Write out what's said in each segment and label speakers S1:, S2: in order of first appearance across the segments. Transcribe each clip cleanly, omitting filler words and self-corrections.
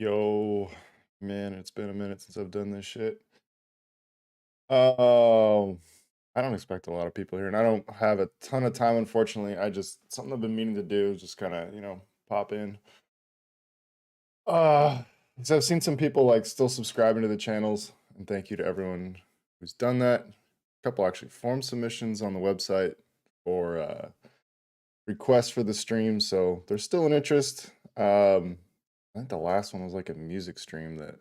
S1: Yo, man, it's been a minute since I've done this shit. Oh, I don't expect a lot of people here, and I don't have a ton of time, unfortunately. I just something I've been meaning to do, is just kind of, pop in. Uh, so I've seen some people like still subscribing to the channels, and thank you to everyone who's done that. A couple actually form submissions on the website for requests for the stream, so there's still an interest. I think the last one was like a music stream that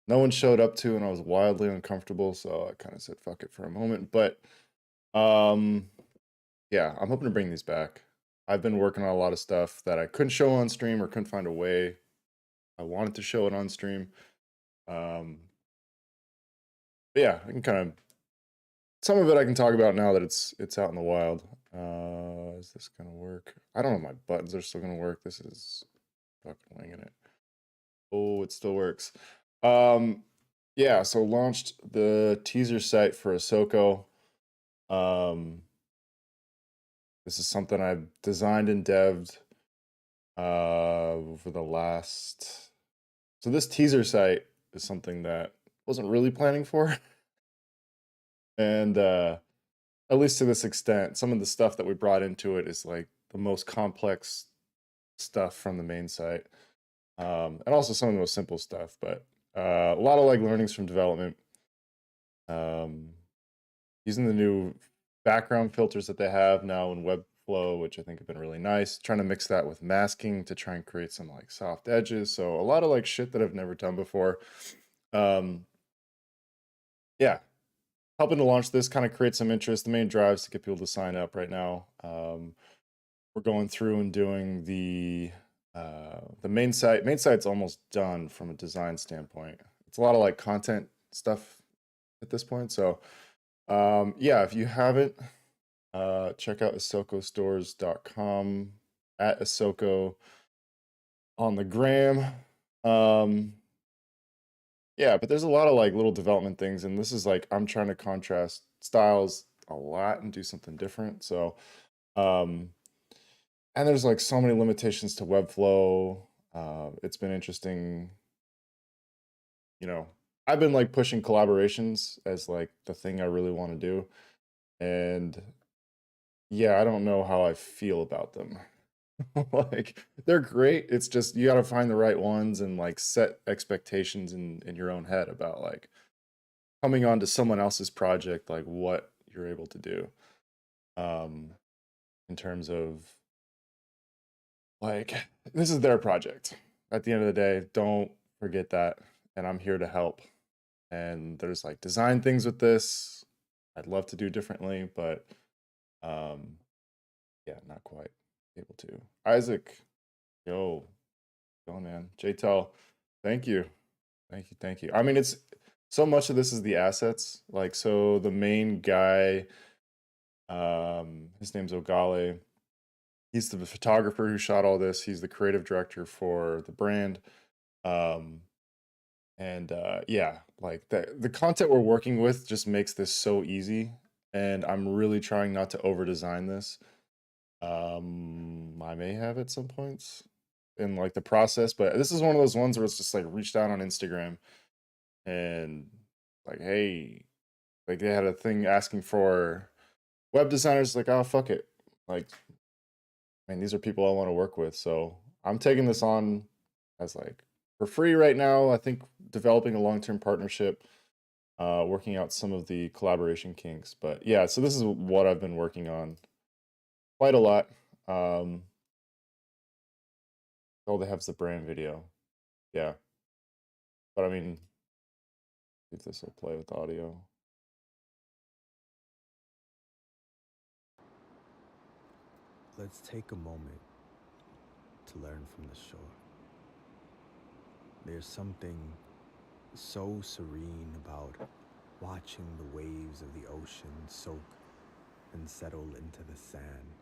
S1: no one showed up to, and I was wildly uncomfortable, so I kind of said fuck it for a moment. But um yeah, I'm hoping to bring these back. I've been working on a lot of stuff that I couldn't show on stream or couldn't find a way. I wanted to show it on stream. Um but yeah, I can kind of some of it I can talk about now that it's out in the wild. Is this gonna work? I don't know if my buttons are still gonna work. This is fucking winging it. Oh, it still works. Um yeah, so launched the teaser site for Ahsoka. Um, this is something I've designed and devved over the last. So this teaser site is something that I wasn't really planning for, and at least to this extent, some of the stuff that we brought into it is like the most complex stuff from the main site, and also some of the most simple stuff. But a lot of like learnings from development. Um, Using the new background filters that they have now in Webflow, which I think have been really nice. Trying to mix that with masking to try and create some like soft edges. So a lot of like shit that I've never done before. Um, yeah, helping to launch this kind of create some interest. The main drives to get people to sign up right now. We're going through and doing the main site. Main site's almost done from a design standpoint. It's a lot of like content stuff at this point. So yeah, if you haven't, check out ahsokostores.com at Ahsoko on the gram. Um, yeah, but there's a lot of like little development things, and this is like I'm trying to contrast styles a lot and do something different. So, um, and there's like so many limitations to Webflow. It's been interesting, you know. I've been like pushing collaborations as like the thing I really want to do, and yeah, I don't know how I feel about them. Like they're great. It's just you got to find the right ones and like set expectations in your own head about like coming on to someone else's project, like what you're able to do. Um, in terms of like this is their project. At the end of the day, don't forget that. And I'm here to help. And there's like design things with this I'd love to do differently, but um, yeah, not quite able to. Isaac, yo, go on, man. JTEL, thank you. Thank you. Thank you. I mean, it's so much of this is the assets. Like, so the main guy, his name's Ogale. He's the photographer who shot all this. He's the creative director for the brand. Um, and yeah, like the content we're working with just makes this so easy. And I'm really trying not to over design this. I may have at some points in like the process, but this is one of those ones where it's just like reached out on Instagram and like, hey, like they had a thing asking for web designers. Like, oh fuck it, like, man, these are people I want to work with. So I'm taking this on as like for free right now. I think developing a long-term partnership, working out some of the collaboration kinks. But yeah, so this is what I've been working on quite a lot. All they have is the brand video. Yeah, but I mean, if this will play with audio.
S2: Let's take a moment to learn from the shore. There's something so serene about watching the waves of the ocean soak and settle into the sand.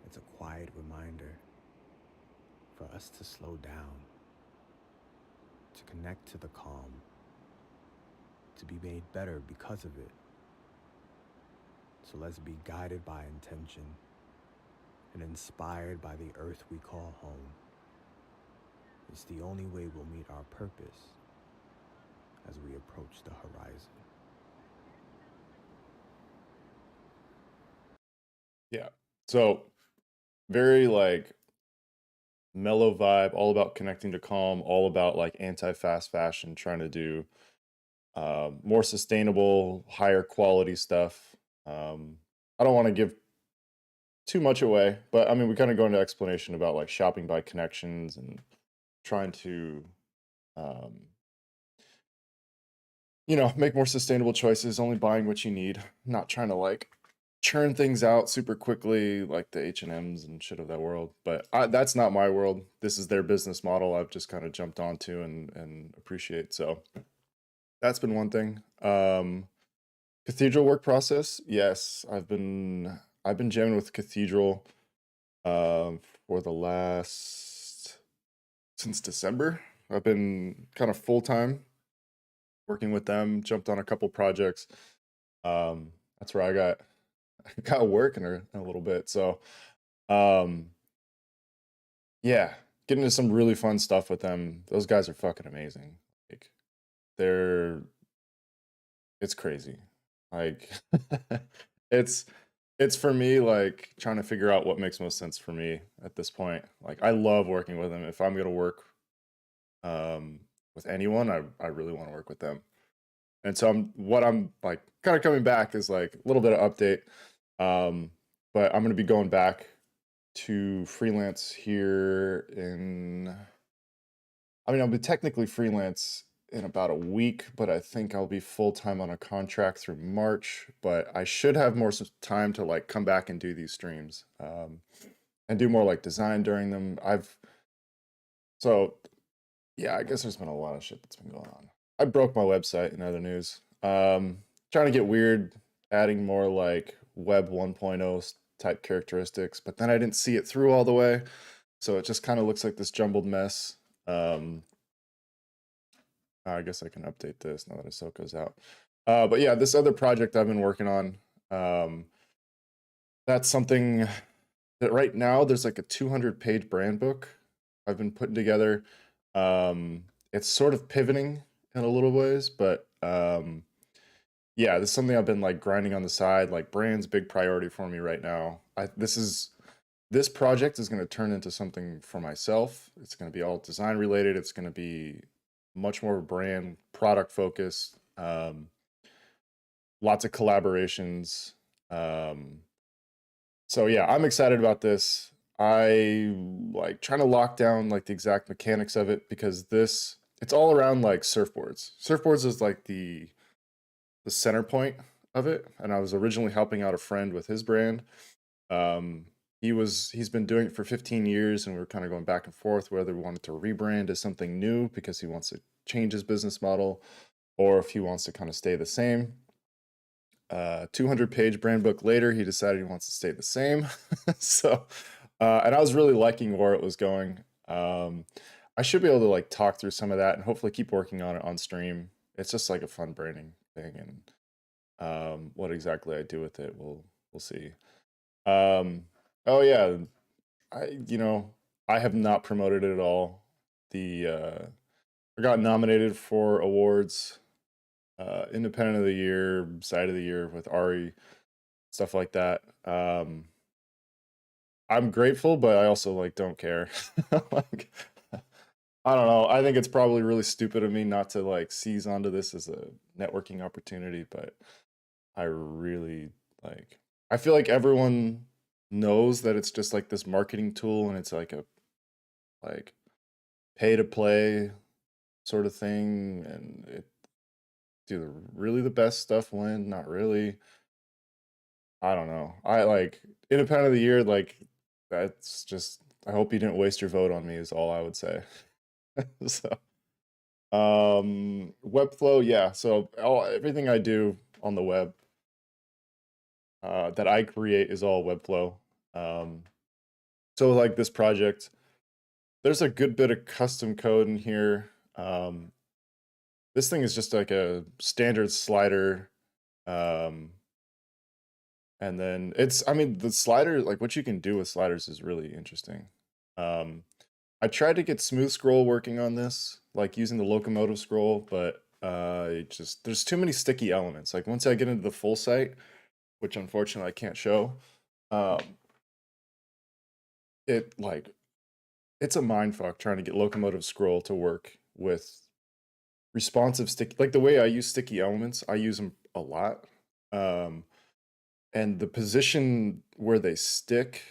S2: It's a quiet reminder for us to slow down, to connect to the calm, to be made better because of it. So let's be guided by intention and inspired by the earth we call home. It's the only way we'll meet our purpose as we approach the horizon.
S1: Yeah. So very like mellow vibe, all about connecting to calm, all about like anti-fast fashion, trying to do more sustainable, higher quality stuff. I don't want to give too much away, but I mean, we kind of go into explanation about like shopping by connections and trying to, um, make more sustainable choices, only buying what you need, not trying to like churn things out super quickly like the H&Ms and shit of that world. But that's not my world. This is their business model. I've just kind of jumped onto and appreciate. So that's been one thing. Cathedral work process. Yes, I've been jamming with Cathedral for the last since December. I've been kind of full time working with them. Jumped on a couple projects. That's where I got working in a little bit. So, um, yeah, getting into some really fun stuff with them. Those guys are fucking amazing. Like, they're it's crazy. Like, it's it's for me like trying to figure out what makes most sense for me at this point. Like, I love working with them. If I'm gonna work um with anyone, I really want to work with them. And so I'm like kind of coming back is like a little bit of update. Um, but I'm gonna be going back to freelance here I'll be technically freelance in about a week, but I think I'll be full time on a contract through March. But I should have more time to like come back and do these streams, and do more like design during them. So yeah, I guess there's been a lot of shit that's been going on. I broke my website in other news. Trying to get weird, adding more like Web 1.0 type characteristics, but then I didn't see it through all the way. So it just kind of looks like this jumbled mess. I guess I can update this now that Ahsoka's out. But yeah, this other project I've been working on, that's something that right now there's like a 200-page brand book I've been putting together. It's sort of pivoting in a little ways, but yeah, this is something I've been like grinding on the side. Like brand's big priority for me right now. This project is going to turn into something for myself. It's going to be all design related. It's going to be much more brand product focused. Lots of collaborations. So yeah, I'm excited about this. I like trying to lock down like the exact mechanics of it because it's all around like surfboards. Surfboards is like the center point of it, and I was originally helping out a friend with his brand. Um, he's been doing it for 15 years, and we were kind of going back and forth whether we wanted to rebrand as something new because he wants to change his business model, or if he wants to kind of stay the same. 200-page brand book later, he decided he wants to stay the same. So, and I was really liking where it was going. I should be able to like talk through some of that and hopefully keep working on it on stream. It's just like a fun branding thing, and what exactly I do with it, we'll see. Oh yeah, I have not promoted it at all. I got nominated for awards, Independent of the Year, Side of the Year with Ari, stuff like that. I'm grateful, but I also like don't care. Like, I don't know. I think it's probably really stupid of me not to like seize onto this as a networking opportunity, but I really like I feel like everyone knows that it's just like this marketing tool and it's like a like pay to play sort of thing, and it do really the best stuff win? Not really. I don't know. I like Independent of the Year, like that's just I hope you didn't waste your vote on me is all I would say. So Webflow, yeah. So everything I do on the web that I create is all Webflow. So like this project, there's a good bit of custom code in here. This thing is just like a standard slider. And then the slider, like what you can do with sliders is really interesting. I tried to get smooth scroll working on this, like using the locomotive scroll, but it just there's too many sticky elements. Like once I get into the full site, which unfortunately I can't show, um, it like it's a mind fuck trying to get locomotive scroll to work with responsive sticky. Like the way I use sticky elements, I use them a lot, um, and the position where they stick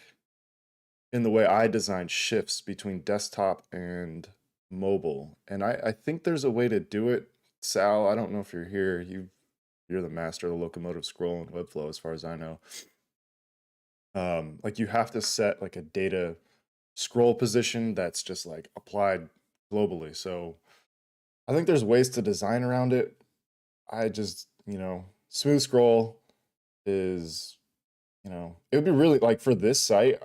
S1: in the way I design shifts between desktop and mobile. And I think there's a way to do it. Sal, I don't know if you're here. You're the master of the locomotive scroll and Webflow, as far as I know. Like you have to set like a data scroll position that's just like applied globally. So I think there's ways to design around it. I just, smooth scroll is, it would be really like for this site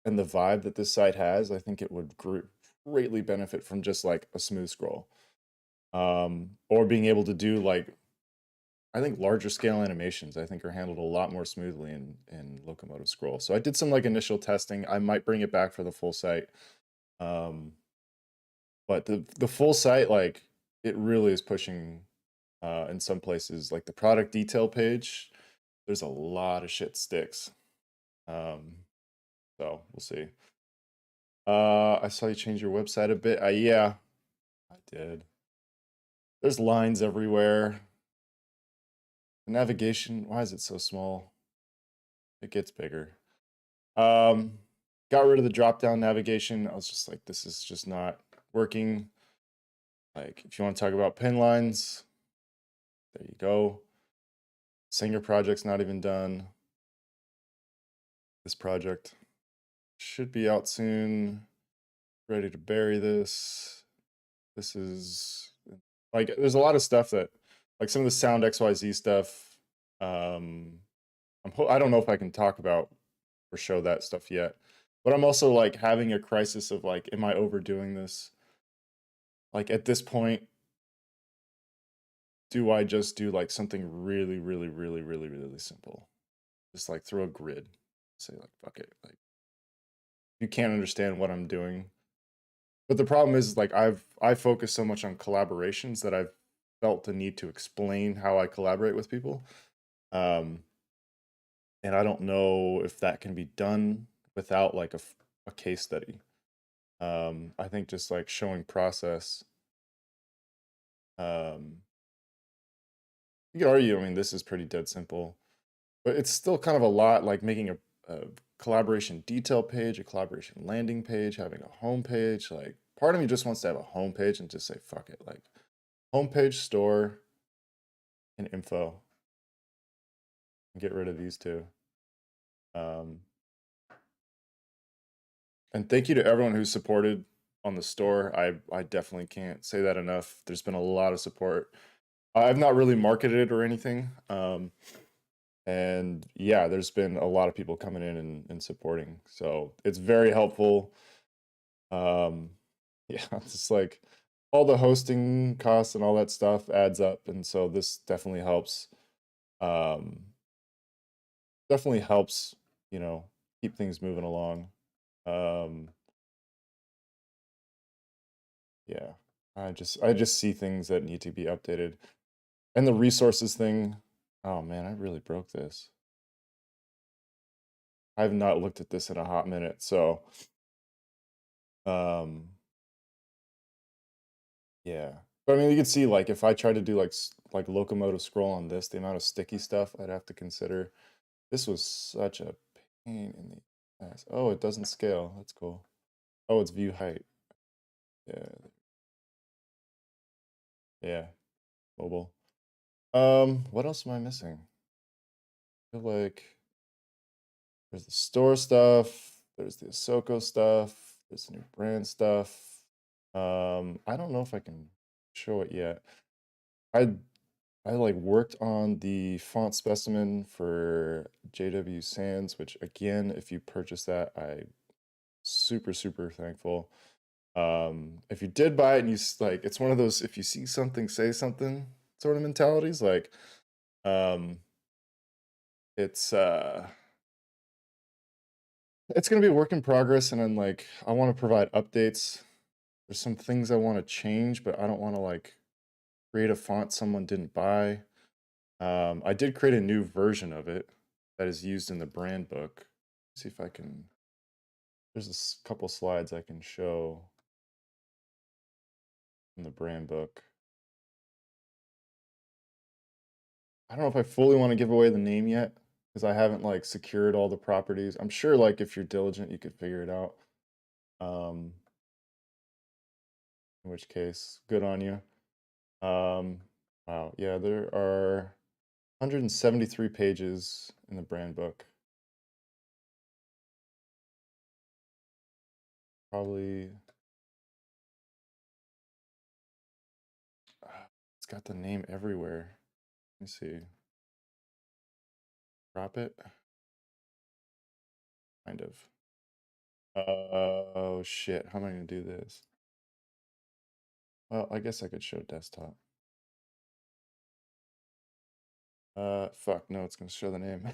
S1: and the vibe that this site has, I think it would greatly benefit from just like a smooth scroll. Or being able to do like, I think larger scale animations, I think are handled a lot more smoothly in locomotive scroll. So I did some like initial testing. I might bring it back for the full site. Um, but the full site, like it really is pushing in some places, like the product detail page, there's a lot of shit sticks. Um, so we'll see. I saw you change your website a bit. Yeah, I did. There's lines everywhere. The navigation, why is it so small? It gets bigger. Got rid of the drop-down navigation. I was just like, this is just not working. Like, if you want to talk about pin lines, there you go. Singer project's not even done. This project should be out soon. Ready to bury this. This is like there's a lot of stuff that like some of the sound XYZ stuff. I don't know if I can talk about or show that stuff yet. But I'm also like having a crisis of like, am I overdoing this? Like at this point, do I just do like something really, really, really, really, really simple? Just like throw a grid, say like fuck it. Like you can't understand what I'm doing. But the problem is like I focus so much on collaborations that I've felt the need to explain how I collaborate with people. Um, and I don't know if that can be done without like a case study. I think just like showing process. Um, you could argue, I mean, this is pretty dead simple, but it's still kind of a lot like making a collaboration detail page, a collaboration landing page, having a home page. Like part of me just wants to have a home page and just say, fuck it. Like homepage, store, and info. And get rid of these two. Um, and thank you to everyone who's supported on the store. I definitely can't say that enough. There's been a lot of support. I've not really marketed it or anything. And yeah, there's been a lot of people coming in and supporting. So it's very helpful. Yeah, it's just like all the hosting costs and all that stuff adds up. And so this definitely helps. Um, definitely helps, keep things moving along. Um, yeah, I just see things that need to be updated. And the resources thing, oh man, I really broke this. I've not looked at this in a hot minute, so um yeah. But I mean, you can see like if I try to do like locomotive scroll on this, the amount of sticky stuff I'd have to consider. This was such a pain in the ass. Oh, it doesn't scale. That's cool. Oh, it's view height. Yeah, yeah, mobile. What else am I missing? I feel like there's the store stuff, there's the Ahsoka stuff, there's the new brand stuff. I don't know if I can show it yet. I I like worked on the font specimen for Jw.S Sans, which again, if you purchase that, I super super thankful. If you did buy it and like, it's one of those if you see something, say something sort of mentalities. Like, um, it's uh, it's gonna be a work in progress, and then like I want to provide updates There's some things I want to change, but I don't want to like create a font someone didn't buy. I did create a new version of it that is used in the brand book. See if I can. There's a couple slides I can show in the brand book. I don't know if I fully want to give away the name yet because I haven't like secured all the properties. I'm sure like if you're diligent, you could figure it out. Um, in which case, good on you. Wow, yeah, there are 173 pages in the brand book. Probably, it's got the name everywhere. Let me see. Drop it. Kind of. Oh shit, how am I gonna do this? Well, I guess I could show desktop. Fuck, no, it's gonna show the name.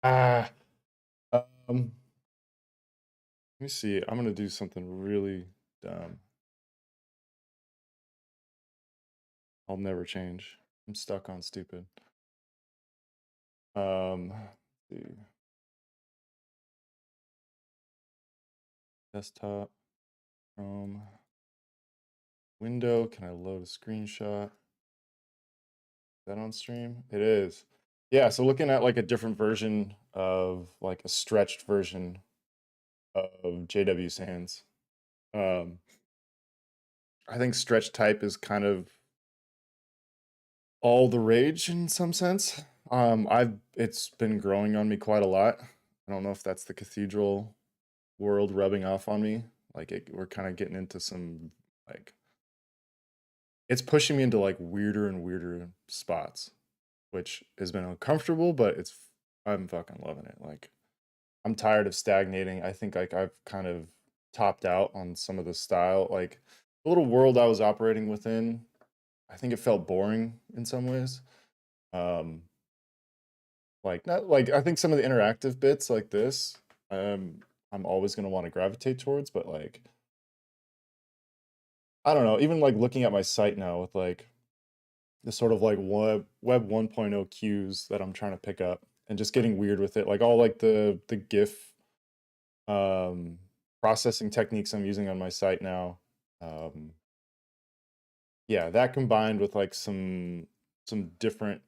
S1: Ah, let me see. I'm gonna do something really dumb. I'll never change. I'm stuck on stupid. Let's see. Desktop, Chrome, window. Can I load a screenshot? Is that on stream? It is. Yeah, so looking at like a different version of like a stretched version of Jw.S hands. I think stretch type is kind of all the rage in some sense. It's been growing on me quite a lot. I don't know if that's the cathedral world rubbing off on me. Like we're kind of getting into some like it's pushing me into like weirder and weirder spots, which has been uncomfortable, but I'm fucking loving it. Like I'm tired of stagnating. I think like I've kind of topped out on some of the style. Like the little world I was operating within, I think it felt boring in some ways. Um, like not like I think some of the interactive bits like this, I'm always gonna want to gravitate towards, but like I don't know, even like looking at my site now with like the sort of like web 1.0 cues that I'm trying to pick up and just getting weird with it, like all like the GIF um processing techniques I'm using on my site now. Um yeah, that combined with like some different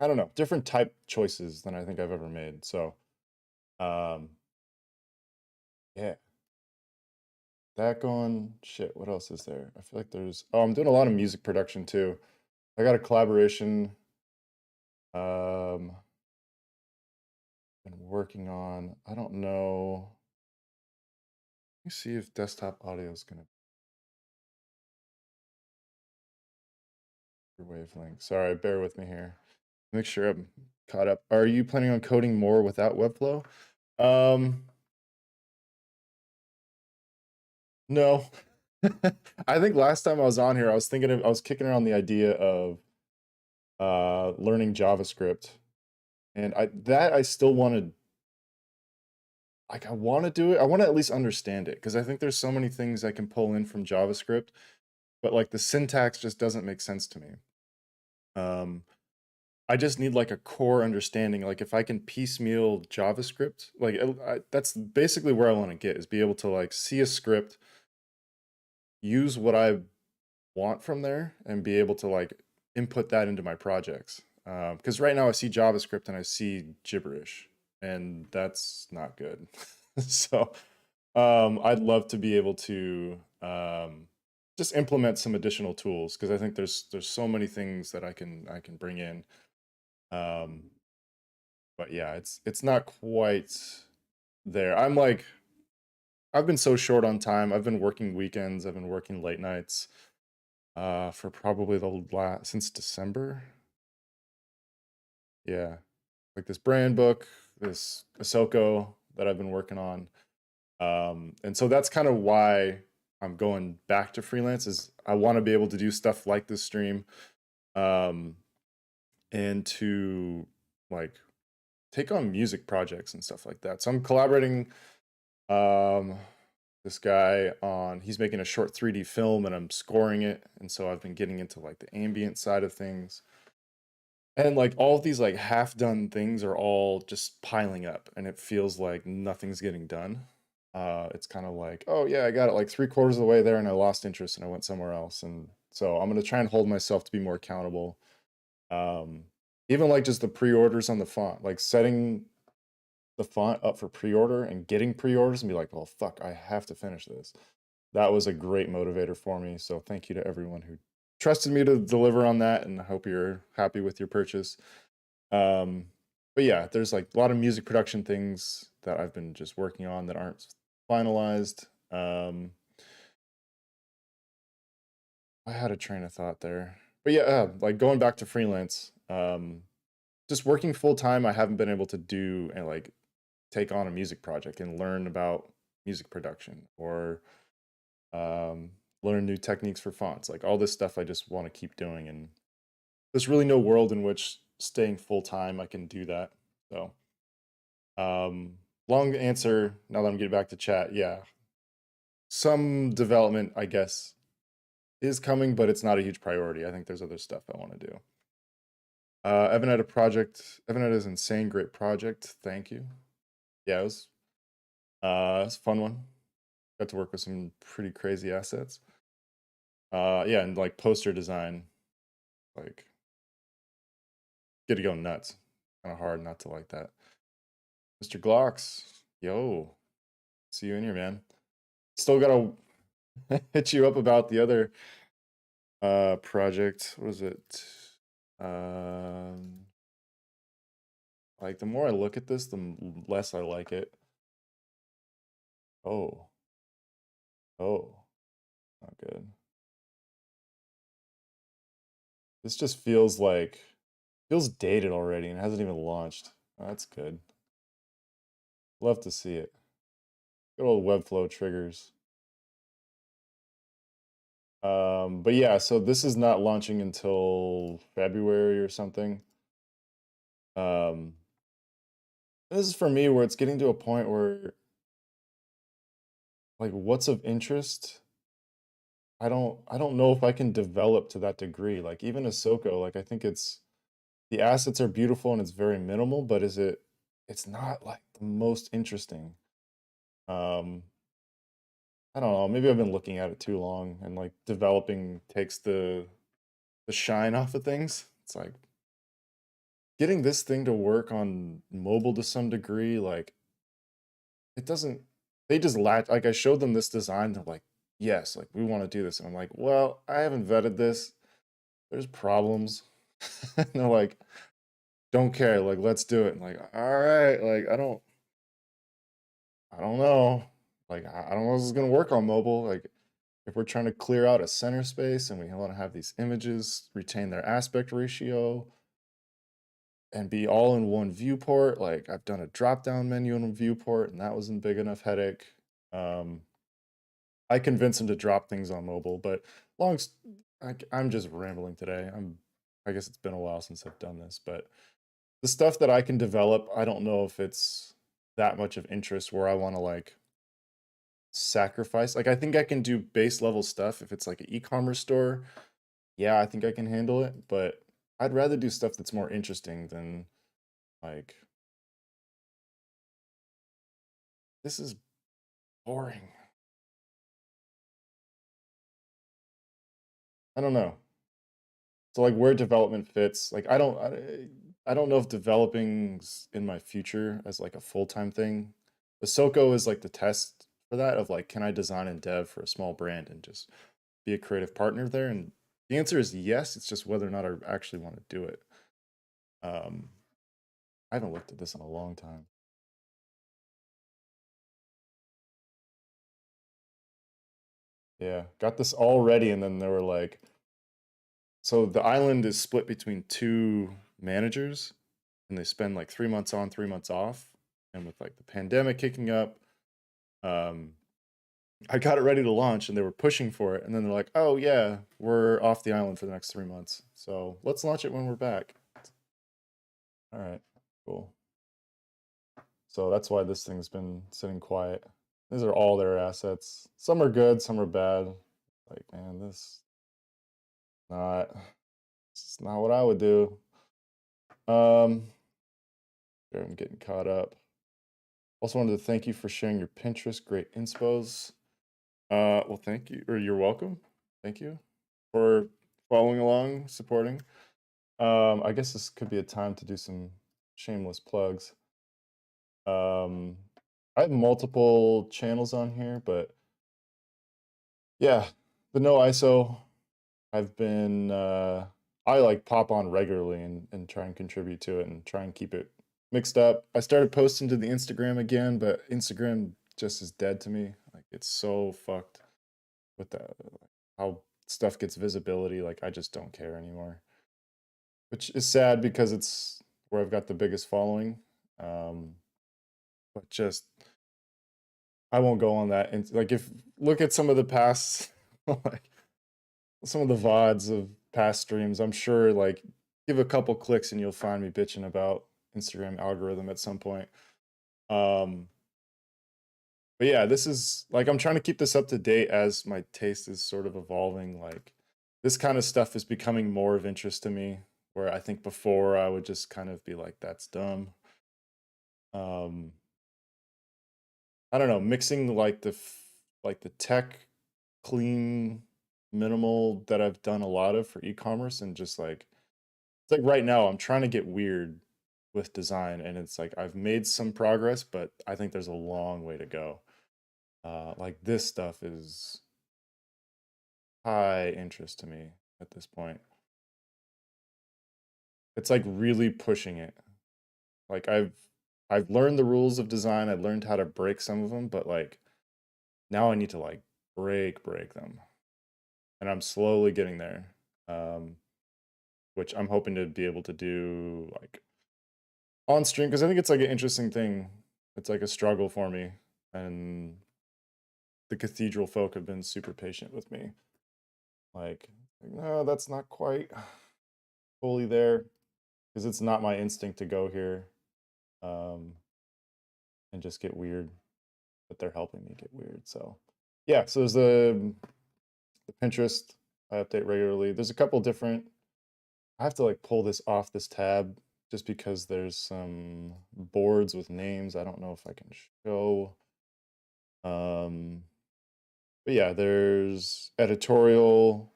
S1: I don't know, different type choices than I think I've ever made. So um yeah, that going shit, what else is there? I feel like there's I'm doing a lot of music production too. I got a collaboration been working on. I don't know. Let me see if desktop audio is gonna be wavelength. Sorry, bear with me here. Make sure I'm caught up. Are you planning on coding more without Webflow? No. I think last time I was on here, I was kicking around the idea of learning JavaScript. And I still wanted like I want to do it. I want to at least understand it because I think there's so many things I can pull in from JavaScript, but like the syntax just doesn't make sense to me. Um, I just need like a core understanding. Like if I can piecemeal JavaScript, like that's basically where I want to get is be able to like see a script, use what I want from there, and be able to like input that into my projects. Because right now I see JavaScript and I see gibberish, and that's not good. So I'd love to be able to just implement some additional tools because I think there's so many things that I can bring in. Um, but yeah, it's not quite there. I'm like I've been so short on time. I've been working weekends. I've been working late nights for probably the last since December. Yeah, like this brand book, this Ahsoka that I've been working on. And so that's kind of why I'm going back to freelance is I want to be able to do stuff like this stream um, and to like take on music projects and stuff like that. So I'm collaborating. this guy on, he's making a short 3D film and I'm scoring it. And so I've been getting into like the ambient side of things. And like all of these like half done things are all just piling up and it feels like nothing's getting done. It's kind of like, oh yeah, I got it like 3/4 of the way there and I lost interest and I went somewhere else. And so I'm going to try and hold myself to be more accountable. Um, Even like just the pre-orders on the font, like setting the font up for pre-order and getting pre-orders and be like, well, fuck, I have to finish this. That was a great motivator for me. So thank you to everyone who trusted me to deliver on that, and I hope you're happy with your purchase. Um, but yeah, there's like a lot of music production things that I've been just working on that aren't finalized. I had a train of thought there, but yeah, like going back to freelance, just working full time, I haven't been able to do and like take on a music project and learn about music production or learn new techniques for fonts. Like all this stuff I just want to keep doing. And there's really no world in which staying full time I can do that. So, long answer. Now that I'm getting back to chat, yeah, some development, I guess, is coming, but it's not a huge priority. I think there's other stuff I want to do. Evan had a project. Evan had his insane great project. Thank you. Yeah, it was a fun one. Got to work with some pretty crazy assets. Yeah, and like poster design, like get to go nuts. Kind of hard not to like that. Mr. Glocks, yo, see you in here, man. Still gotta hit you up about the other project. What is it? Like the more I look at this, the less I like it. Oh, oh, not good. This just feels dated already and hasn't even launched. That's good. Love to see it. Good old Webflow triggers. But yeah, so this is not launching until February or something. Um, this is for me where it's getting to a point where like what's of interest, I don't know if I can develop to that degree. Like even Ahsoka, like I think it's the assets are beautiful and it's very minimal, but it's not like the most interesting. Um, I don't know, maybe I've been looking at it too long and like developing takes the shine off of things. It's like getting this thing to work on mobile to some degree, like it doesn't, they just latch, like I showed them this design, they're like, yes, like we want to do this. And I'm like, well, I haven't vetted this. There's problems. And they're like, don't care, like let's do it. And like, all right, like I don't know. Like I don't know if this is gonna work on mobile. Like if we're trying to clear out a center space and we want to have these images retain their aspect ratio and be all in one viewport. Like I've done a drop down menu in a viewport and that wasn't big enough headache. Um, I convinced him to drop things on mobile, but I'm just rambling today. I guess it's been a while since I've done this, but the stuff that I can develop, I don't know if it's that much of interest where I want to like sacrifice. Like I think I can do base level stuff if it's like an e-commerce store. Yeah, I think I can handle it, but I'd rather do stuff that's more interesting than like this is boring. I don't know. So like where development fits, like I don't know if developing's in my future as like a full-time thing. Ahsoka is like the test for that of like, can I design and dev for a small brand and just be a creative partner there? And the answer is yes. It's just whether or not I actually want to do it. Um, I haven't looked at this in a long time. Yeah, got this all ready, and then they were like, so the island is split between two managers, and they spend like 3 months on, 3 months off. And with like the pandemic kicking up, um, I got it ready to launch, and they were pushing for it. And then they're like, "Oh yeah, we're off the island for the next 3 months, so let's launch it when we're back." All right, cool. So that's why this thing's been sitting quiet. These are all their assets. Some are good, some are bad. Like, man, not this is not what I would do. There, I'm getting caught up. Also wanted to thank you for sharing your Pinterest. Great inspos. Well, thank you, or you're welcome. Thank you for following along, supporting. I guess this could be a time to do some shameless plugs. I have multiple channels on here, but yeah, the no ISO. I've been I like pop on regularly and try and contribute to it and try and keep it mixed up. I started posting to the Instagram again, but Instagram just is dead to me. Like it's so fucked with the how stuff gets visibility. Like I just don't care anymore, which is sad because it's where I've got the biggest following. Um, but just I won't go on that. And like if look at some of the past like some of the VODs of past streams, I'm sure like give a couple clicks and you'll find me bitching about Instagram algorithm at some point. Um, but yeah, this is like I'm trying to keep this up to date as my taste is sort of evolving. Like this kind of stuff is becoming more of interest to me, where I think before I would just kind of be like, that's dumb. Um, I don't know, mixing like like the tech clean minimal that I've done a lot of for e-commerce and just like it's like right now I'm trying to get weird with design and it's like I've made some progress, but I think there's a long way to go. Like this stuff is high interest to me at this point. It's like really pushing it. Like I've learned the rules of design. I've learned how to break some of them, but like now I need to like break them. And I'm slowly getting there. Um, which I'm hoping to be able to do like on stream because I think it's like an interesting thing. It's like a struggle for me, and the cathedral folk have been super patient with me. Like no, that's not quite fully there because it's not my instinct to go here um, and just get weird, but they're helping me get weird. So yeah, so there's the Pinterest I update regularly. There's a couple different. I have to like pull this off this tab just because there's some boards with names. I don't know if I can show. Um, but yeah, there's editorial.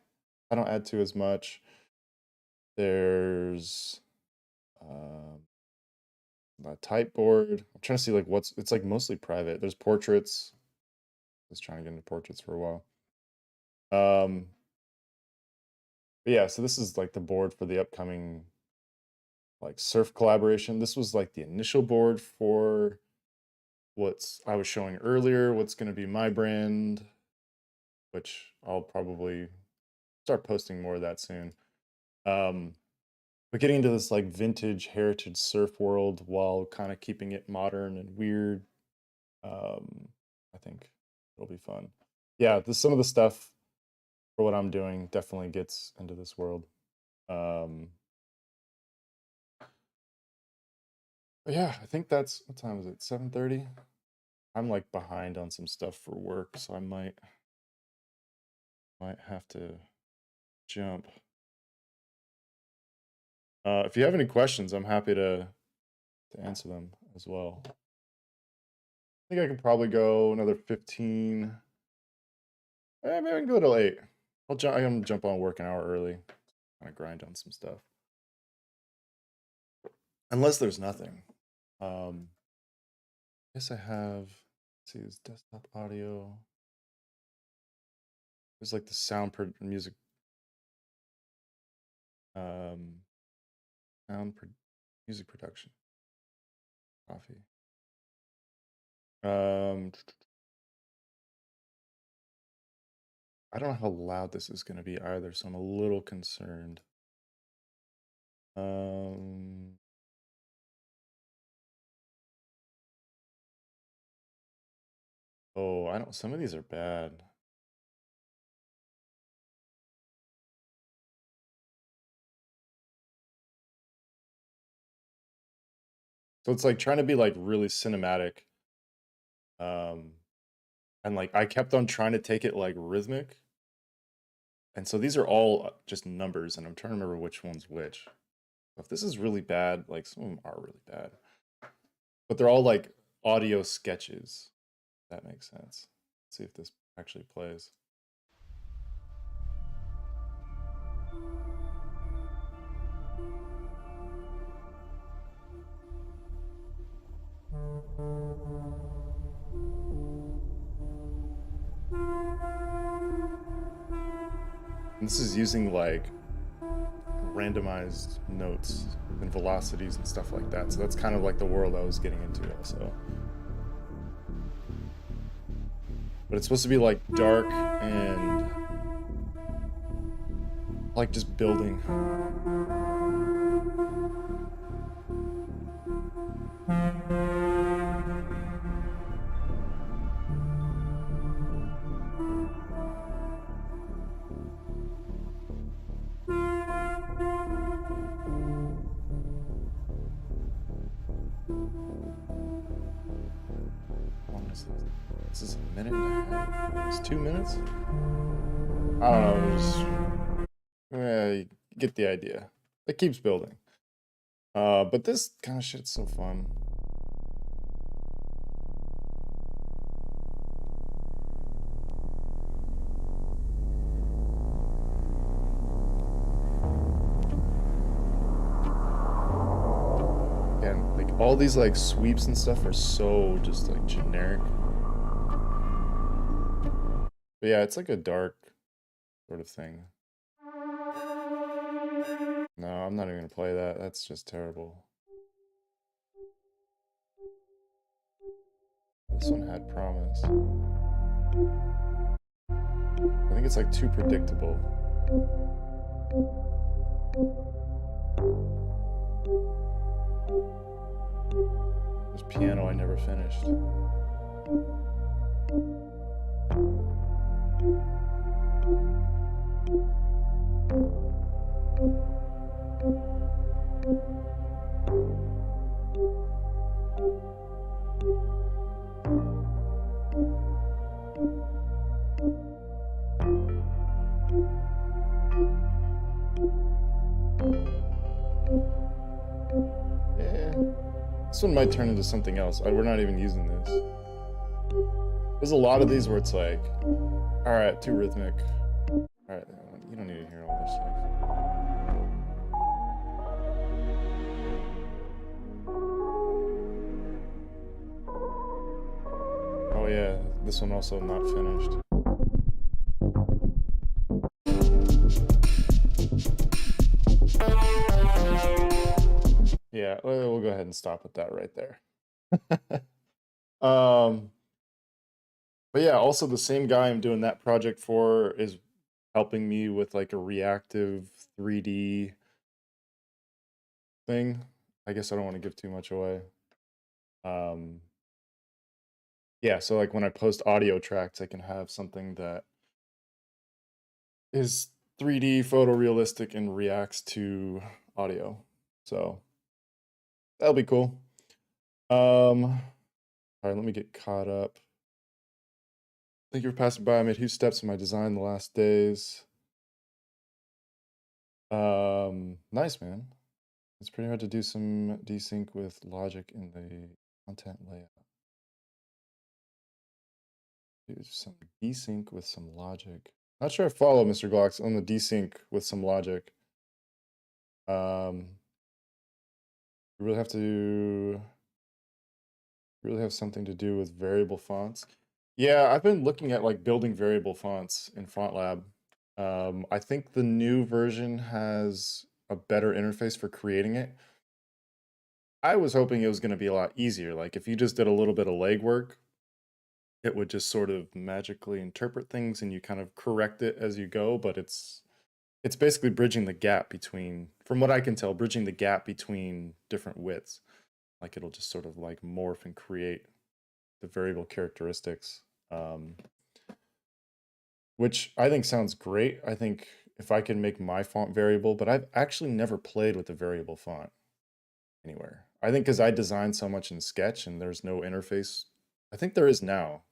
S1: I don't add to as much. There's a type board. I'm trying to see like what's it's like mostly private. There's portraits. I was trying to get into portraits for a while. But yeah, so this is like the board for the upcoming like surf collaboration. This was like the initial board for what's I was showing earlier, what's going to be my brand, which I'll probably start posting more of that soon. Um, but getting into this like vintage heritage surf world while kind of keeping it modern and weird, I think it'll be fun. Yeah, some of the stuff for what I'm doing definitely gets into this world. Um, but yeah, I think that's what time is it? 7:30. I'm like behind on some stuff for work, so I might have to jump. If you have any questions, I'm happy to answer them as well. I think I can probably go another 15. Maybe I can go till 8. I'm gonna jump on work an hour early, kind of grind on some stuff. Unless there's nothing. I guess I have. Let's see, this desktop audio. There's like the music. Um, music production. Coffee. I don't know how loud this is going to be either, so I'm a little concerned. Um, oh, I don't. Some of these are bad. So it's like trying to be like really cinematic. Um, And like I kept on trying to take it like rhythmic. And so these are all just numbers, and I'm trying to remember which one's which. If this is really bad, like some of them are really bad, but they're all like audio sketches. If that makes sense. Let's see if this actually plays. And this is using like randomized notes and velocities and stuff like that. So that's kind of like the world I was getting into also. But it's supposed to be like dark and like just building. How long is this? This is a minute and a half. It's 2 minutes? I don't know. You get the idea. It keeps building. But this kind of shit's so fun. And like all these like sweeps and stuff are so just like generic. But yeah, it's like a dark sort of thing. No, I'm not even gonna play that. That's just terrible. This one had promise. I think it's like too predictable. This piano I never finished. Yeah. This one might turn into something else. We're not even using this. There's a lot of these where it's like, all right, too rhythmic. All right, you don't need to hear all this stuff. Oh yeah, this one also not finished. Yeah, we'll go ahead and stop with that right there. But yeah, also the same guy I'm doing that project for is helping me with like a reactive 3D thing. I guess I don't want to give too much away. Yeah, so like when I post audio tracks, I can have something that is 3D photorealistic and reacts to audio. So that'll be cool. All right, let me get caught up. Thank you for passing by. I made huge steps in my design in the last days. Nice, man. It's pretty hard to do some desync with logic in the content layout. Do some desync with some logic. Not sure I follow Mr. Glocks on the desync with some logic. You really have to really have something to do with variable fonts. Yeah, I've been looking at like building variable fonts in FontLab. I think the new version has a better interface for creating it. I was hoping it was going to be a lot easier. Like if you just did a little bit of legwork, it would just sort of magically interpret things and you kind of correct it as you go, but it's basically bridging the gap between, from what I can tell, bridging the gap between different widths. Like it'll just sort of like morph and create the variable characteristics, which I think sounds great. I think if I can make my font variable, but I've actually never played with a variable font anywhere. I think because I designed so much in Sketch and there's no interface. I think there is now.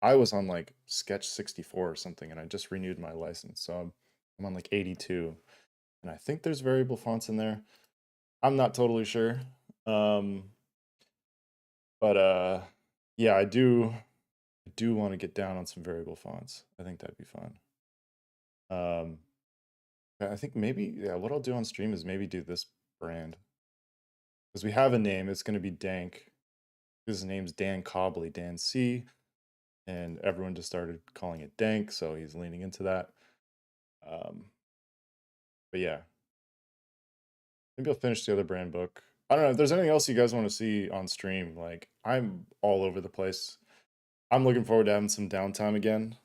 S1: I was on like Sketch 64 or something, and I just renewed my license, so I'm on like 82, and I think there's variable fonts in there. I'm not totally sure, um, but yeah, I do want to get down on some variable fonts. I think that'd be fun. Um, I think maybe, yeah, what I'll do on stream is maybe do this brand because we have a name. It's going to be Dank. His name's Dan Cobley, Dan C, and everyone just started calling it Dank, so he's leaning into that. But yeah, maybe I'll finish the other brand book. I don't know if there's anything else you guys want to see on stream. Like, I'm all over the place. I'm looking forward to having some downtime again,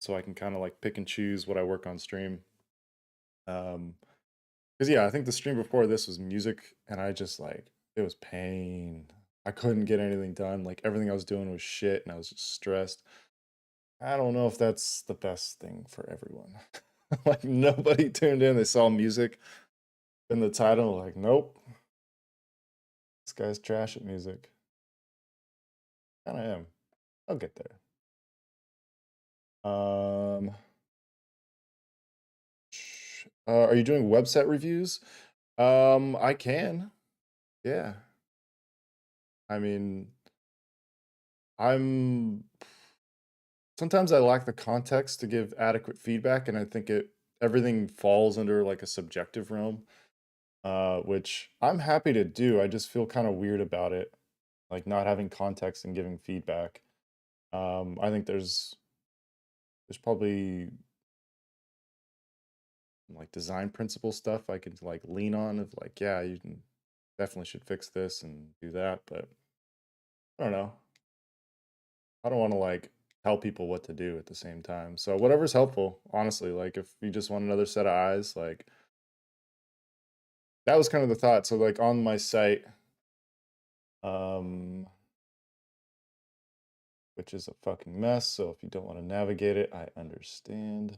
S1: so I can kind of like pick and choose what I work on stream. Because yeah, I think the stream before this was music, and I just like it was pain. I couldn't get anything done. Like everything I was doing was shit, and I was just stressed. I don't know if that's the best thing for everyone. Like nobody tuned in. They saw music in the title. Like, nope, this guy's trash at music. Kind of am. I'll get there. Are you doing website reviews? I can. Yeah. I mean, I'm sometimes I lack the context to give adequate feedback, and I think everything falls under like a subjective realm, which I'm happy to do. I just feel kind of weird about it, like not having context and giving feedback. I think there's probably like design principle stuff I could like lean on of like, yeah, you can definitely should fix this and do that, but I don't know. I don't want to like tell people what to do at the same time. So whatever's helpful, honestly, like if you just want another set of eyes, like that was kind of the thought. So like on my site, um, which is a fucking mess. So if you don't want to navigate it, I understand.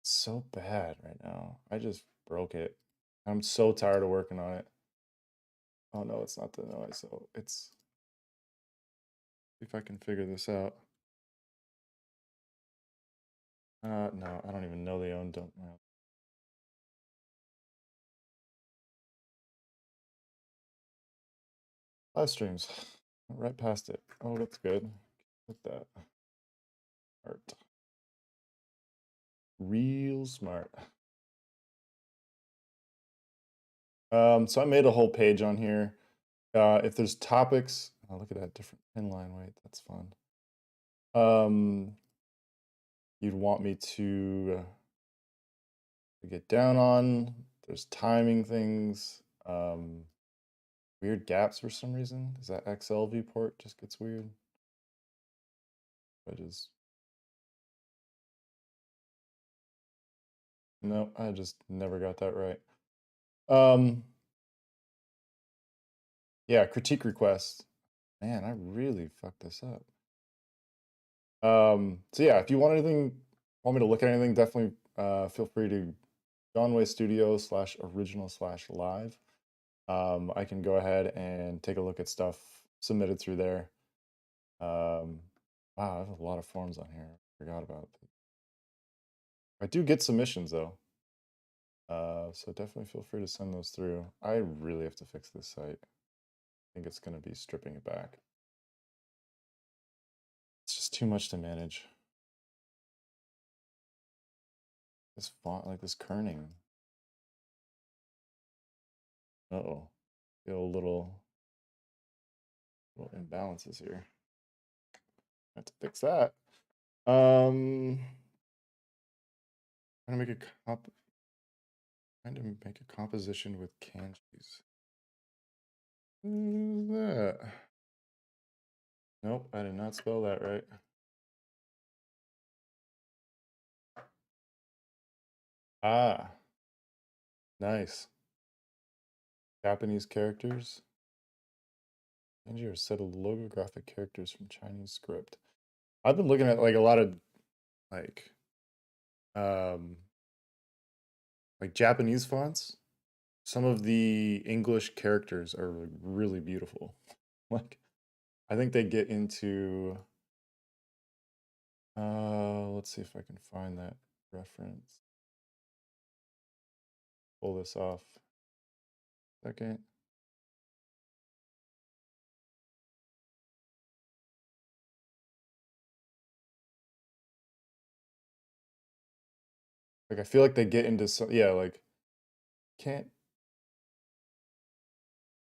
S1: It's so bad right now. I just broke it. I'm so tired of working on it. Oh no, it's not the noise. So it's see if I can figure this out. No, I don't even know they own don't live streams. Right past it. Oh, that's good. With that art. Real smart. So I made a whole page on here. If there's topics, oh, look at that different pin line. Wait, that's fun. You'd want me to get down on. There's timing things. Weird gaps for some reason. Is that XL viewport just gets weird? I just no, I just never got that right. Yeah, critique request. Man, I really fucked this up. So yeah, if you want anything, want me to look at anything, definitely feel free to Jw.S Studio /original/live. I can go ahead and take a look at stuff submitted through there. Wow, I have a lot of forms on here. I forgot about it. I do get submissions though. So definitely feel free to send those through. I really have to fix this site. I think it's going to be stripping it back. It's just too much to manage. This font, like this kerning. Uh-oh. Feel little imbalances here. I have to fix that. I'm gonna make trying to make a composition with kanjis. What is that? Nope, I did not spell that right. Ah, nice. Japanese characters. Kanji are a set of logographic characters from Chinese script. I've been looking at like a lot of like um Japanese fonts. Some of the English characters are like, really beautiful. Like I think they get into Let's see if I can find that reference. Pull this off. Second. Like I feel like they get into some, yeah, like can't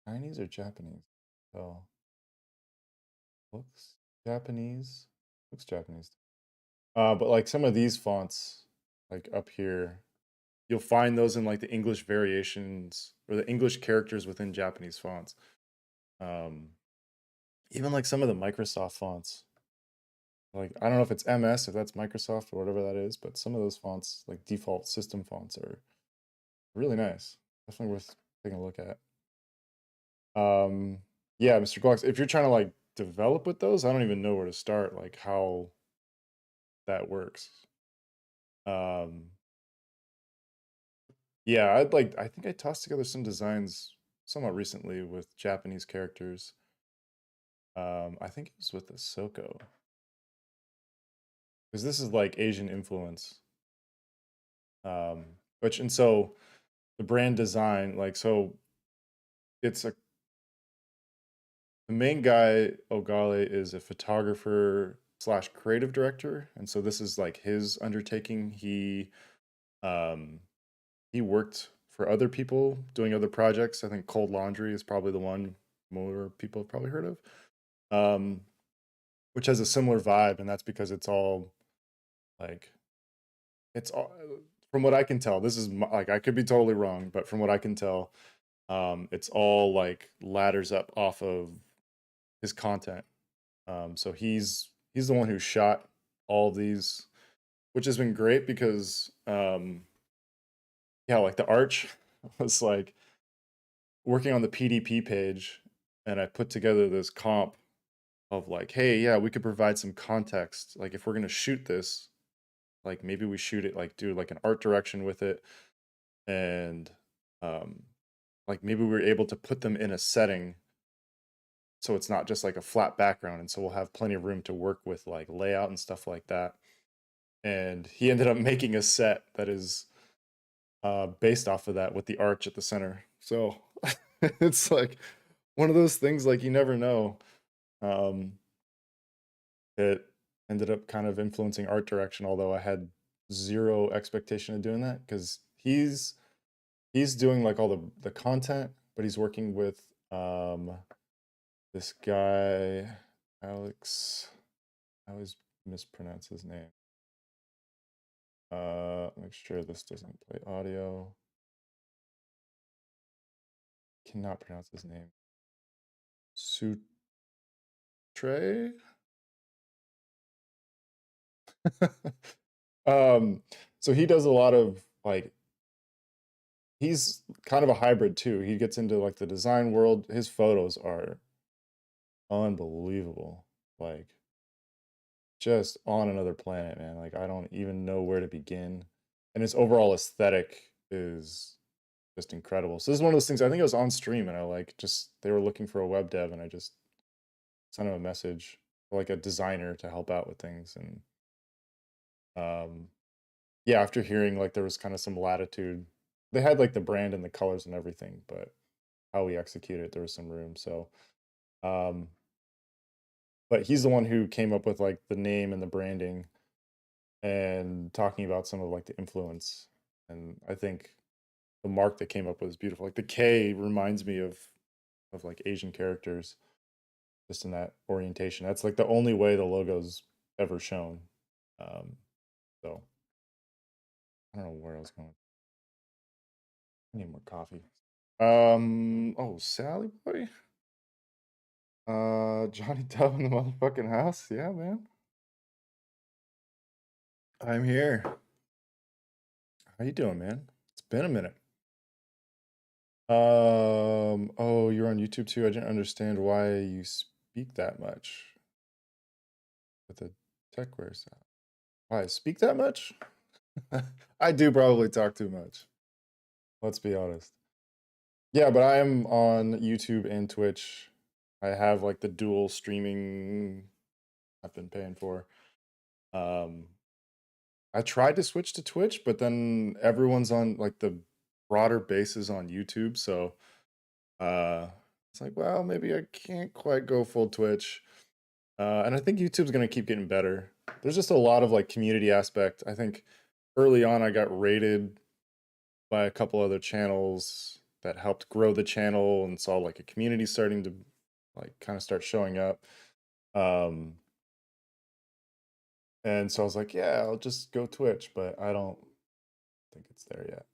S1: Chinese or Japanese? Oh, looks Japanese. Looks Japanese. But like some of these fonts, like up here, you'll find those in like the English variations or the English characters within Japanese fonts. Um, Even like some of the Microsoft fonts. Like I don't know if it's MS, if that's Microsoft or whatever that is, but some of those fonts, like default system fonts, are really nice. Definitely worth taking a look at. Yeah, Mr. Glocks, if you're trying to like develop with those, I don't even know where to start, like how that works. Um, yeah, I think I tossed together some designs somewhat recently with Japanese characters. I think it was with Ahsoka. Because this is like Asian influence. Which and so the brand design, like so it's a the main guy, Ogale, is a photographer slash creative director, and so this is like his undertaking. Um he worked for other people doing other projects. I think Cold Laundry is probably the one more people have probably heard of. Um, which has a similar vibe, and that's because it's all like it's all from what I can tell. This is like I could be totally wrong, but from what I can tell, it's all like ladders up off of his content. So he's the one who shot all of these, which has been great because yeah, like the arch was like working on the PDP page, and I put together this comp of like, hey, yeah, we could provide some context. Like if we're gonna shoot this, like maybe we shoot it like do like an art direction with it, and um, like maybe we were able to put them in a setting so it's not just like a flat background, and so we'll have plenty of room to work with like layout and stuff like that. And he ended up making a set that is based off of that with the arch at the center. So it's like one of those things like you never know. Um, it ended up kind of influencing art direction, although I had zero expectation of doing that because he's doing like all the content, but he's working with this guy Alex. I always mispronounce his name. Make sure this doesn't play audio. Cannot pronounce his name. Sutre. um, so he does a lot of like he's kind of a hybrid too. He gets into like the design world. His photos are unbelievable. Like just on another planet, man. Like I don't even know where to begin. And his overall aesthetic is just incredible. So this is one of those things. I think it was on stream, and I like just they were looking for a web dev, and I just sent him a message, like a designer to help out with things. And yeah, after hearing like there was kind of some latitude, they had like the brand and the colors and everything, but how we execute it, there was some room. So, um, but he's the one who came up with like the name and the branding and talking about some of like the influence. And I think the mark that came up with is beautiful. Like the K reminds me of like Asian characters, just in that orientation. That's like the only way the logo's ever shown. Um, so I don't know where I was going. I need more coffee. Oh, Sally Boy? Johnny Dub in the motherfucking house? Yeah, man. I'm here. How you doing, man? It's been a minute. Oh, you're on YouTube too? I didn't understand why you speak that much with the techware sound. Why I speak that much? I do probably talk too much. Let's be honest. Yeah, but I am on YouTube and Twitch. I have like the dual streaming I've been paying for. Um, I tried to switch to Twitch, but then everyone's on like the broader bases on YouTube, so uh, it's like, well, maybe I can't quite go full Twitch. And I think YouTube's gonna keep getting better. There's just a lot of like community aspect. I think early on I got rated by a couple other channels that helped grow the channel and saw like a community starting to like kind of start showing up. Um, and so I was like, yeah, I'll just go Twitch, but I don't think it's there yet.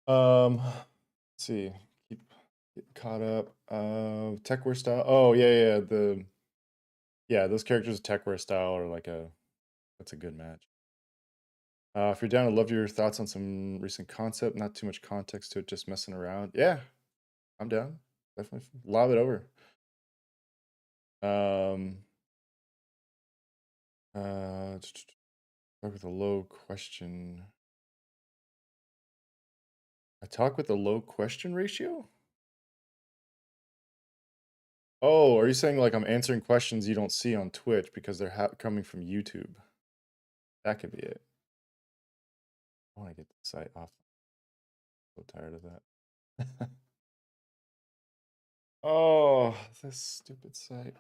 S1: Let's see, keep getting caught up. Techwear style. Oh yeah, those characters of Techwear style are like that's a good match. If you're down, I'd love your thoughts on some recent concept. Not too much context to it, just messing around. Yeah, I'm down. Definitely lob it over. Um, talk with a low question. I talk with a low question ratio? Oh, are you saying like I'm answering questions you don't see on Twitch because they're coming from YouTube? That could be it. I want to get the site off. I'm so tired of that. Oh, this stupid site.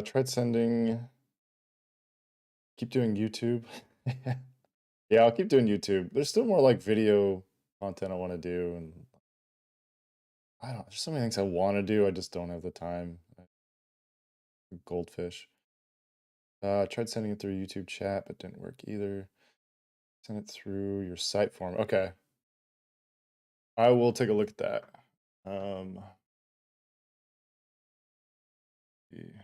S1: Tried sending. Keep doing YouTube. Yeah, I'll keep doing YouTube. There's still more like video content I want to do, and I don't. There's so many things I want to do. I just don't have the time. Goldfish. Tried sending it through YouTube chat, but didn't work either. Send it through your site form. Okay, I will take a look at that. Yeah.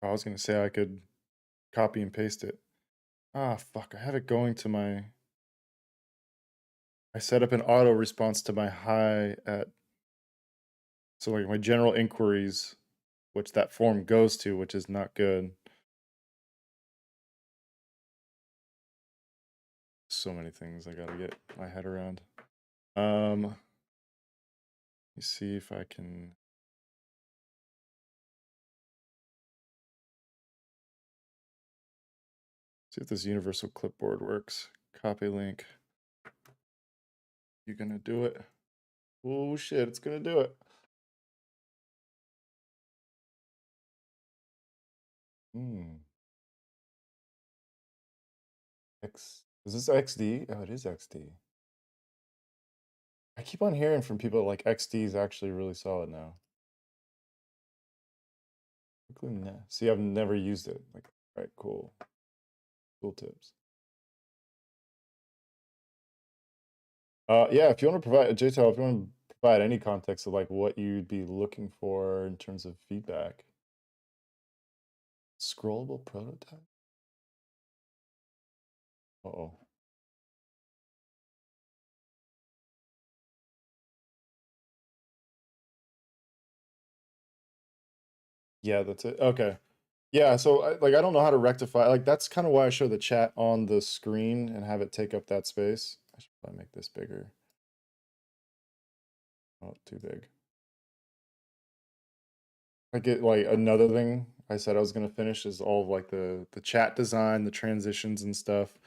S1: I was gonna say I could copy and paste it. Ah, fuck! I have it going to my. I set up an auto response to my hi at. So like my general inquiries, which that form goes to, which is not good. So many things I gotta get my head around. Let me see if I can. See if this universal clipboard works. Copy link. You gonna do it? Oh shit, it's gonna do it. Hmm. Is this XD? Oh, it is XD. I keep on hearing from people like XD is actually really solid now. See, I've never used it. Like, all right, cool. Cool tips. Yeah, if you want to provide JTL, if you want to provide any context of like what you'd be looking for in terms of feedback. Scrollable prototype? Uh-oh. Yeah, that's it. Okay. Yeah, so I don't know how to rectify. Like that's kind of why I show the chat on the screen and have it take up that space. I should probably make this bigger. Oh, too big. Like another thing I said I was gonna finish is all of like the chat design, the transitions and stuff.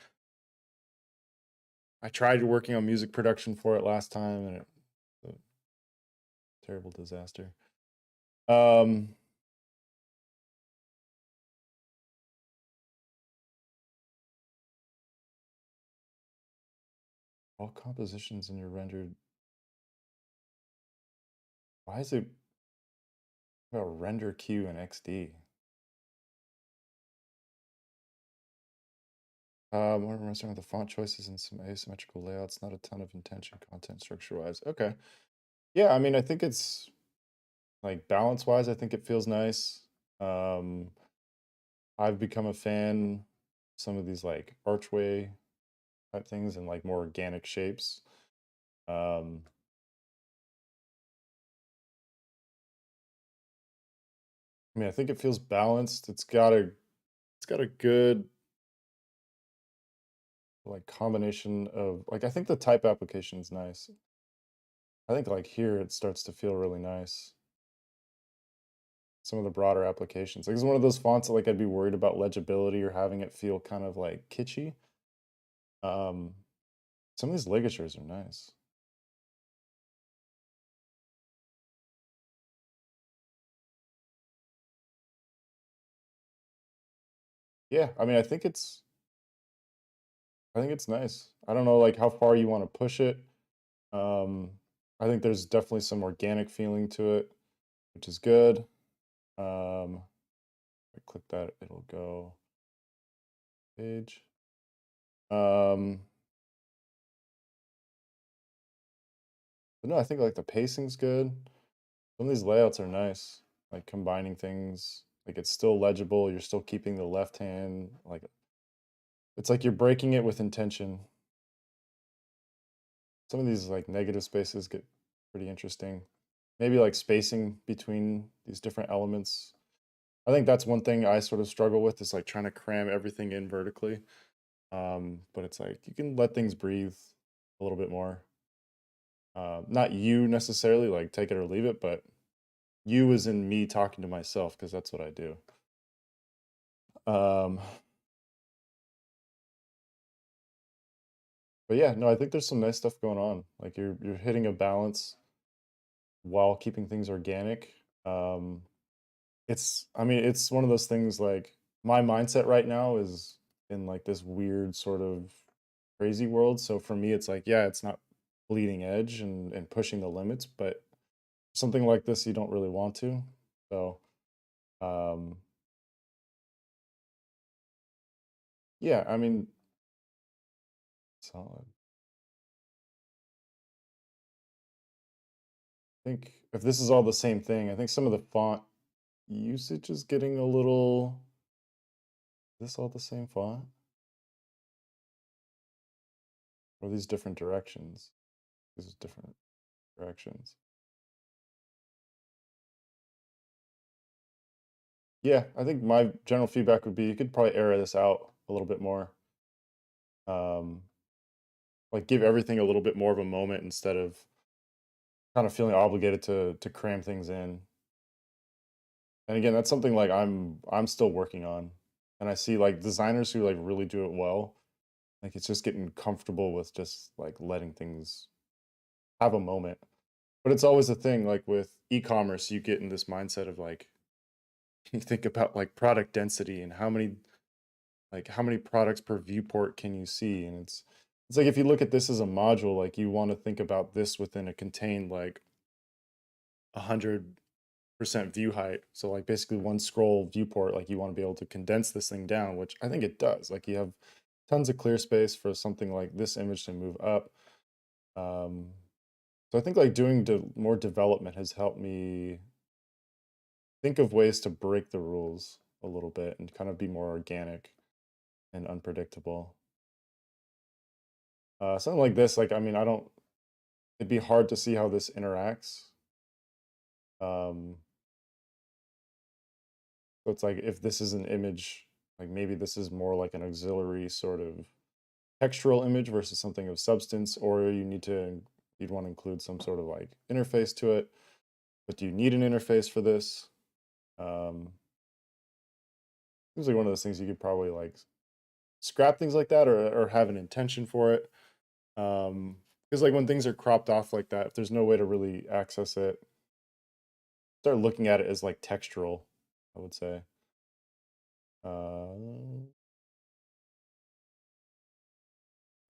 S1: I tried working on music production for it last time and it was a terrible disaster. Um all compositions in your rendered. Why is it about render queue in XD? We're messing with the font choices and some asymmetrical layouts, not a ton of intention content structure wise. Okay. Yeah, I mean, I think it's like balance wise, I think it feels nice. Um, I've become a fan of some of these like archway type things and like more organic shapes. Um, I mean, I think it feels balanced. It's got a good like combination of like I think the type application is nice. I think like here it starts to feel really nice. Some of the broader applications. Like it's one of those fonts that like I'd be worried about legibility or having it feel kind of like kitschy. Um, some of these ligatures are nice. Yeah, I mean, I think it's nice. I don't know like how far you want to push it. Um, I think there's definitely some organic feeling to it, which is good. If I click that, it'll go page. Um, but no, I think like the pacing's good. Some of these layouts are nice, like combining things. Like it's still legible. You're still keeping the left hand. Like it's like you're breaking it with intention. Some of these like negative spaces get pretty interesting. Maybe like spacing between these different elements. I think that's one thing I sort of struggle with is like trying to cram everything in vertically. But it's like you can let things breathe a little bit more. Not you necessarily, like take it or leave it, but you as in me talking to myself because that's what I do. Um, but yeah, no, I think there's some nice stuff going on. Like you're hitting a balance while keeping things organic. Um, I mean, it's one of those things like my mindset right now is in like this weird sort of crazy world. So for me, it's like, yeah, it's not bleeding edge and pushing the limits, but something like this, you don't really want to. So, um, yeah, I mean, solid. I think if this is all the same thing, I think some of the font usage is getting a little. Is this all the same font? Or these different directions? These are different directions. Yeah, I think my general feedback would be you could probably air this out a little bit more. Um, like give everything a little bit more of a moment instead of kind of feeling obligated to cram things in. And again, that's something like I'm still working on. And I see like designers who like really do it well. Like it's just getting comfortable with just like letting things have a moment. But it's always a thing like with e-commerce, you get in this mindset of like you think about like product density and how many products per viewport can you see? And it's like if you look at this as a module, like you want to think about this within a contained like 100% view height. So like basically one scroll viewport, like you want to be able to condense this thing down, which I think it does. Like you have tons of clear space for something like this image to move up. Um, so I think like doing more development has helped me think of ways to break the rules a little bit and kind of be more organic and unpredictable. Something like this, like I mean, I don't. It'd be hard to see how this interacts. Um, so it's like if this is an image, like maybe this is more like an auxiliary sort of textural image versus something of substance, or you'd want to include some sort of like interface to it. But do you need an interface for this? Um, Seems like one of those things you could probably like scrap things like that or have an intention for it. Because like when things are cropped off like that, if there's no way to really access it, start looking at it as like textural, I would say. Uh,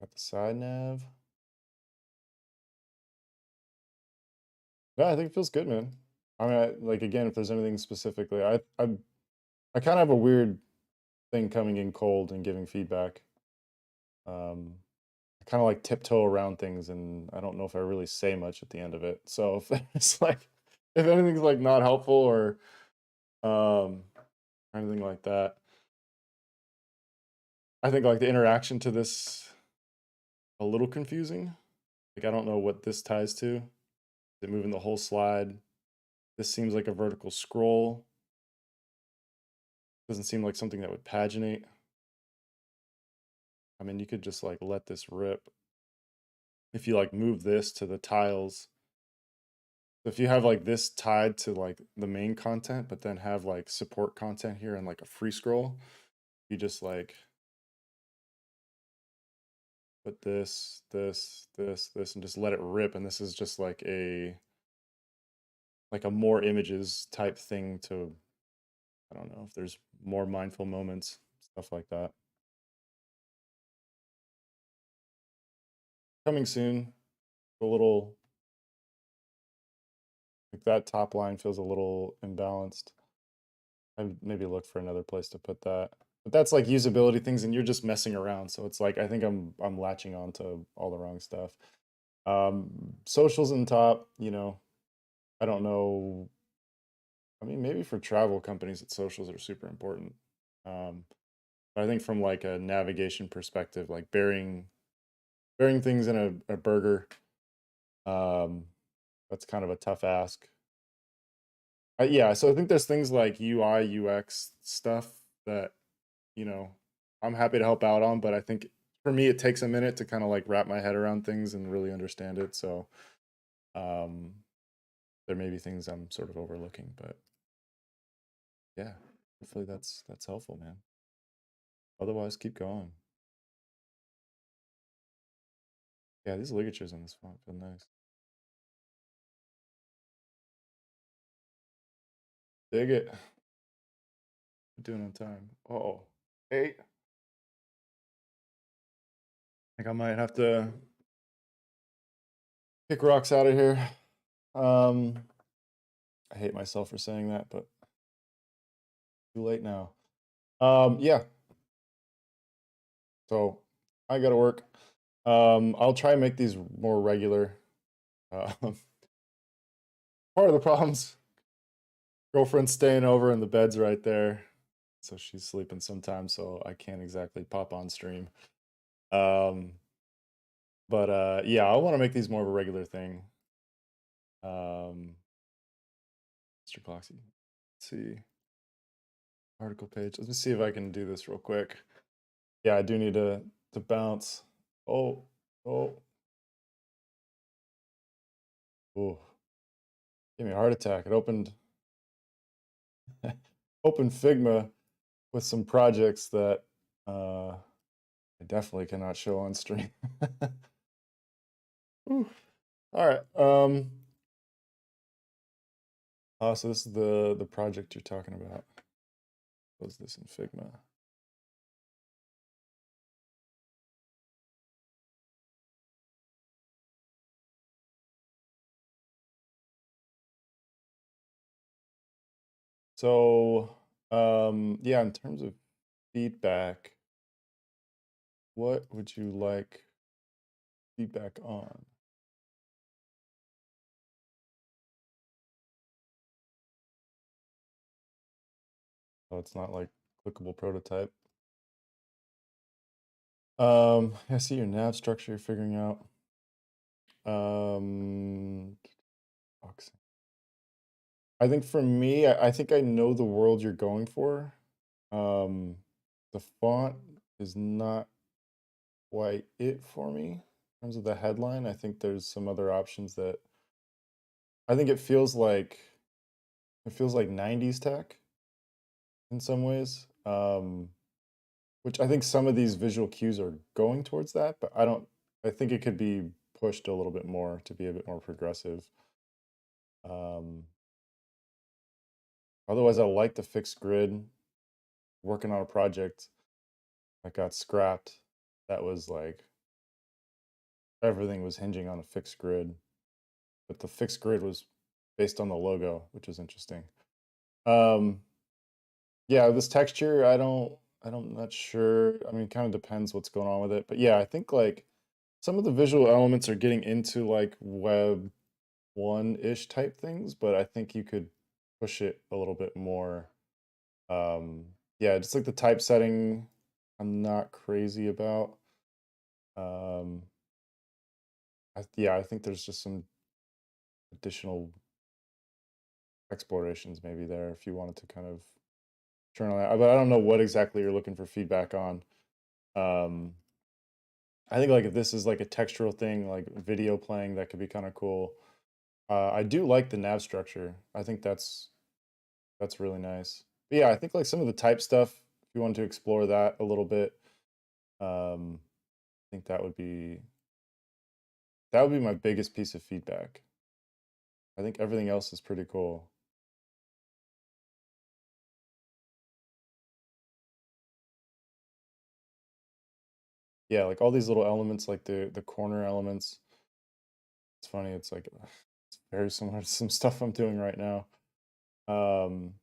S1: got the side nav. No, I think it feels good, man. I mean, like again, if there's anything specifically, I kind of have a weird thing coming in cold and giving feedback. Um, I kind of like tiptoe around things, and I don't know if I really say much at the end of it. So if it's like, if anything's like not helpful or um, anything like that, I think like the interaction to this a little confusing. Like I don't know what this ties to. Is it moving the whole slide? This seems like a vertical scroll. Doesn't seem like something that would paginate. I mean, you could just like let this rip. If you like move this to the tiles, If you have like this tied to like the main content, but then have like support content here and like a free scroll, you just like put this, and just let it rip. And this is just like a more images type thing to, I don't know if there's more mindful moments, stuff like that. Coming soon. A little, like that top line feels a little imbalanced. I'd maybe look for another place to put that. But that's like usability things, and you're just messing around. So it's like I think I'm latching on to all the wrong stuff. Socials in top, I don't know. I mean, maybe for travel companies, that socials are super important. But I think from like a navigation perspective, like burying things in a burger, that's kind of a tough ask. Yeah, so I think there's things like UI, UX stuff that, you know, I'm happy to help out on, but I think for me it takes a minute to kind of like wrap my head around things and really understand it. So um there may be things I'm sort of overlooking, but yeah, hopefully that's helpful, man. Otherwise, keep going. Yeah, these ligatures on this font feel nice. Dig it. I'm doing on time. Oh, 8. I think I might have to kick rocks out of here. I hate myself for saying that, but too late now. Yeah. So I gotta work. I'll try and make these more regular. Uh, part of the problem's girlfriend's staying over and the bed's right there, so she's sleeping sometimes. So I can't exactly pop on stream. Um, but yeah, I want to make these more of a regular thing. Mr. Cloxy. Let's see. Article page. Let me see if I can do this real quick. Yeah, I do need to bounce. Oh, oh, oh. Give me a heart attack. It opened opened Figma with some projects that I definitely cannot show on stream. All right. So this is the project you're talking about. Was this in Figma? So yeah, in terms of feedback, what would you like feedback on? Oh, it's not like clickable prototype. I see your nav structure you're figuring out. Ox- I think for me, I think I know the world you're going for. Um, the font is not quite it for me in terms of the headline. I think there's some other options that I think it feels like 90s tech in some ways. Which I think some of these visual cues are going towards that, but I think it could be pushed a little bit more to be a bit more progressive. Um, Otherwise, I like the fixed grid. Working on a project that got scrapped, that was like everything was hinging on a fixed grid, but the fixed grid was based on the logo, which was interesting. Um, yeah, this texture, I'm not sure. I mean, kind of depends what's going on with it, but yeah, I think like some of the visual elements are getting into like web one-ish type things, but I think you could push it a little bit more. Yeah, just like the typesetting, I'm not crazy about. Um, yeah, I think there's just some additional explorations maybe there if you wanted to kind of turn on that. But I don't know what exactly you're looking for feedback on. Um, I think like if this is like a textural thing, like video playing, that could be kind of cool. I do like the nav structure. I think that's really nice. But yeah, I think like some of the type stuff, if you want to explore that a little bit, I think that would be my biggest piece of feedback. I think everything else is pretty cool. Yeah, like all these little elements, like the corner elements. It's funny. It's like it's very similar to some stuff I'm doing right now. Um,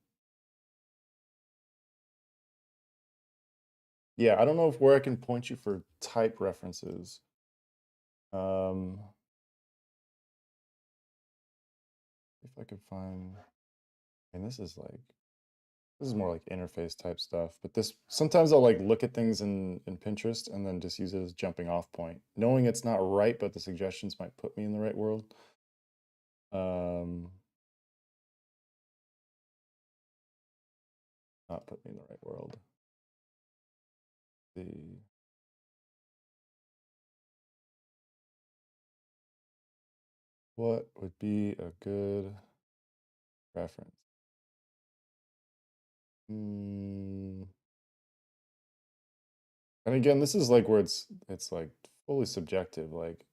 S1: yeah, I don't know if where I can point you for type references. Um, if I could find, and this is more like interface type stuff, but this sometimes I'll like look at things in Pinterest and then just use it as jumping off point, knowing it's not right, but the suggestions might put me in the right world. Um, not put me in the right world. The What would be a good reference? Mm, and again, this is like where it's like fully subjective. Like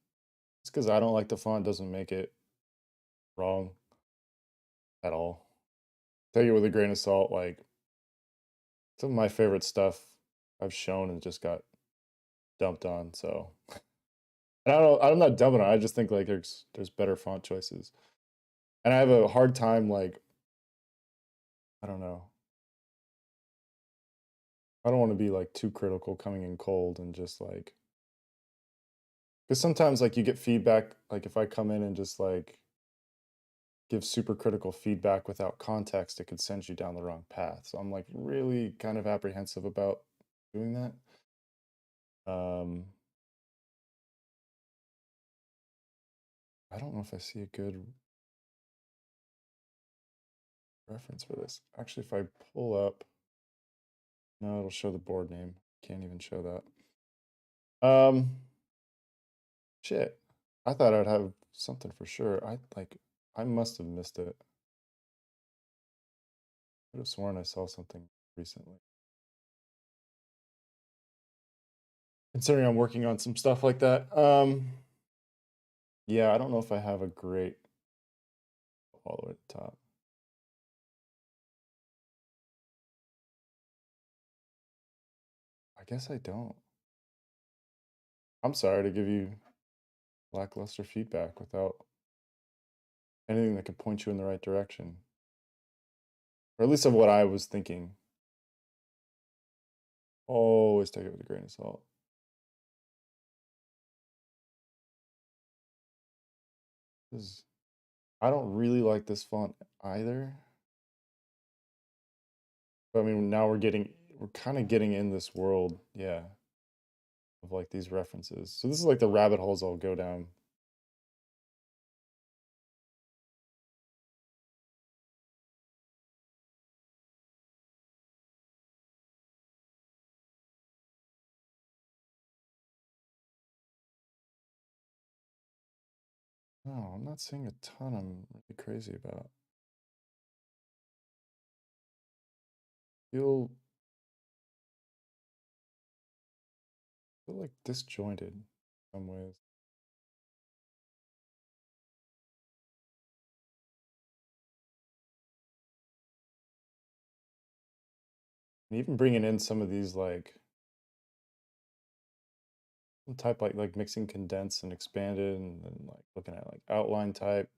S1: just because I don't like the font doesn't make it wrong at all. Take it with a grain of salt. Like some of my favorite stuff I've shown and just got dumped on. So and I'm not dumping on it. I just think like there's better font choices. And I have a hard time like I don't know. I don't want to be like too critical coming in cold and just like because sometimes like you get feedback like if I come in and just like give super critical feedback without context, it could send you down the wrong path. So I'm like really kind of apprehensive about doing that. Um, I don't know if I see a good reference for this. Actually, if I pull up, no, it'll show the board name. Can't even show that. Shit. I thought I'd have something for sure. I must have missed it. I could have sworn I saw something recently. Considering I'm working on some stuff like that. Yeah, I don't know if I have a great all the way at the top. I guess I don't. I'm sorry to give you lackluster feedback without anything that could point you in the right direction, or at least of what I was thinking. Always take it with a grain of salt. 'Cause I don't really like this font either. But I mean, now we're kind of getting in this world, yeah, of like these references. So this is like the rabbit holes I'll go down. No, I'm not seeing a ton I'm really crazy about. Feel feel like disjointed in some ways. And even bringing in some of these like some type like mixing condensed and expanded and then like looking at like outline type.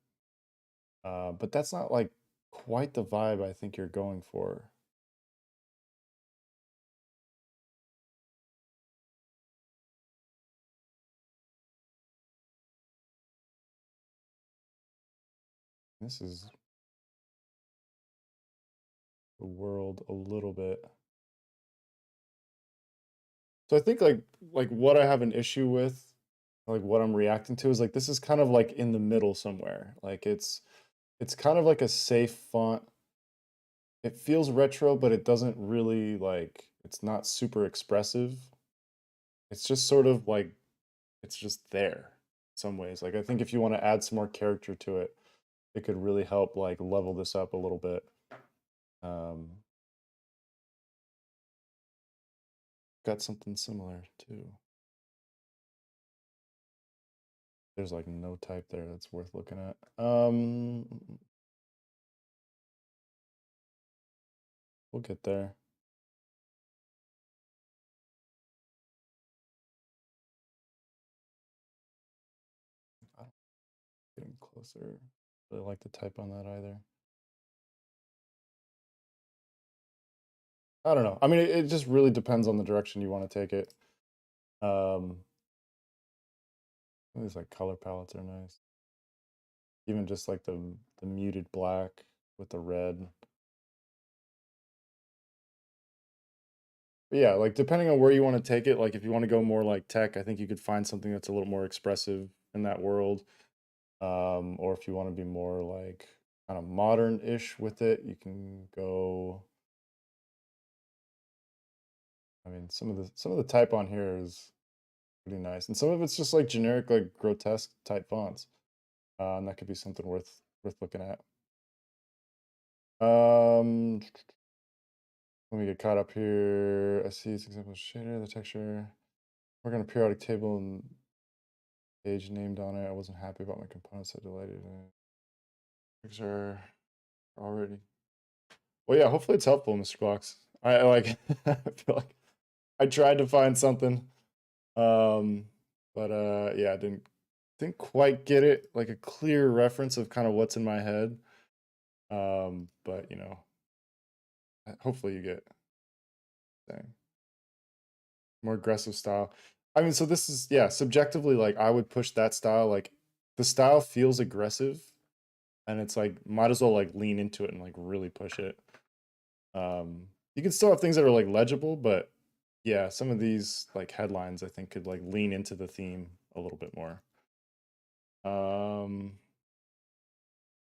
S1: But that's not like quite the vibe I think you're going for. This is the world a little bit. So I think like what I have an issue with, like what I'm reacting to is like this is kind of like in the middle somewhere. Like it's kind of like a safe font. It feels retro, but it doesn't really like it's not super expressive. It's just sort of like it's just there in some ways. Like I think if you want to add some more character to it, it could really help like level this up a little bit. Got something similar too. There's like no type there that's worth looking at. We'll get there. Getting closer. Really like the type on that either. I don't know. I mean, it just really depends on the direction you want to take it. These like color palettes are nice. Even just like the muted black with the red. But yeah, like depending on where you want to take it, like if you want to go more like tech, I think you could find something that's a little more expressive in that world. Or if you want to be more like kind of modern-ish with it, you can go. I mean, some of the type on here is pretty nice, and some of it's just like generic, like grotesque type fonts, and that could be something worth looking at. Let me get caught up here. I see it's example shader, the texture. Work on a periodic table and page named on it. I wasn't happy about my components. I deleted it. Picture already. Well, yeah. Hopefully, it's helpful, Mr. Glocks. I like. I feel like I tried to find something, but yeah, I didn't quite get it like a clear reference of kind of what's in my head. But you know, hopefully you get thing. More aggressive style. I mean, so this is, yeah, subjectively, like I would push that style. Like the style feels aggressive, and it's like might as well like lean into it and like really push it. You can still have things that are like legible, but yeah, some of these like headlines I think could like lean into the theme a little bit more.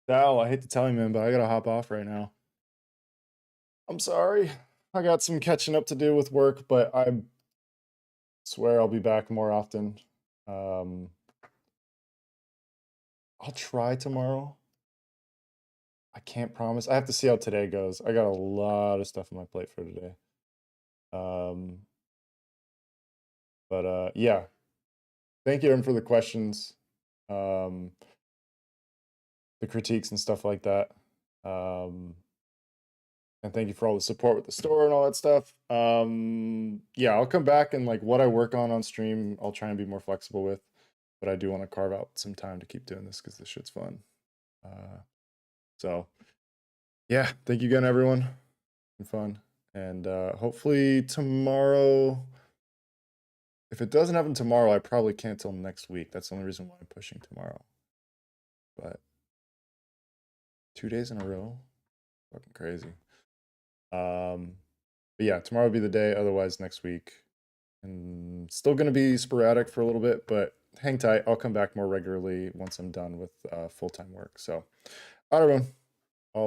S1: Dal, I hate to tell you, man, but I gotta hop off right now. I'm sorry. I got some catching up to do with work, but I swear I'll be back more often. I'll try tomorrow. I can't promise. I have to see how today goes. I got a lot of stuff on my plate for today. But yeah. Thank you everyone for the questions. The critiques and stuff like that. And thank you for all the support with the store and all that stuff. Yeah, I'll come back and like what I work on stream, I'll try and be more flexible with. But I do want to carve out some time to keep doing this because this shit's fun. So yeah, thank you again, everyone. Been fun. And hopefully tomorrow, if it doesn't happen tomorrow, I probably can't till next week. That's the only reason why I'm pushing tomorrow. But 2 days in a row, fucking crazy. But yeah, tomorrow will be the day. Otherwise, next week. And still going to be sporadic for a little bit, but hang tight. I'll come back more regularly once I'm done with full-time work. So, all right, everyone.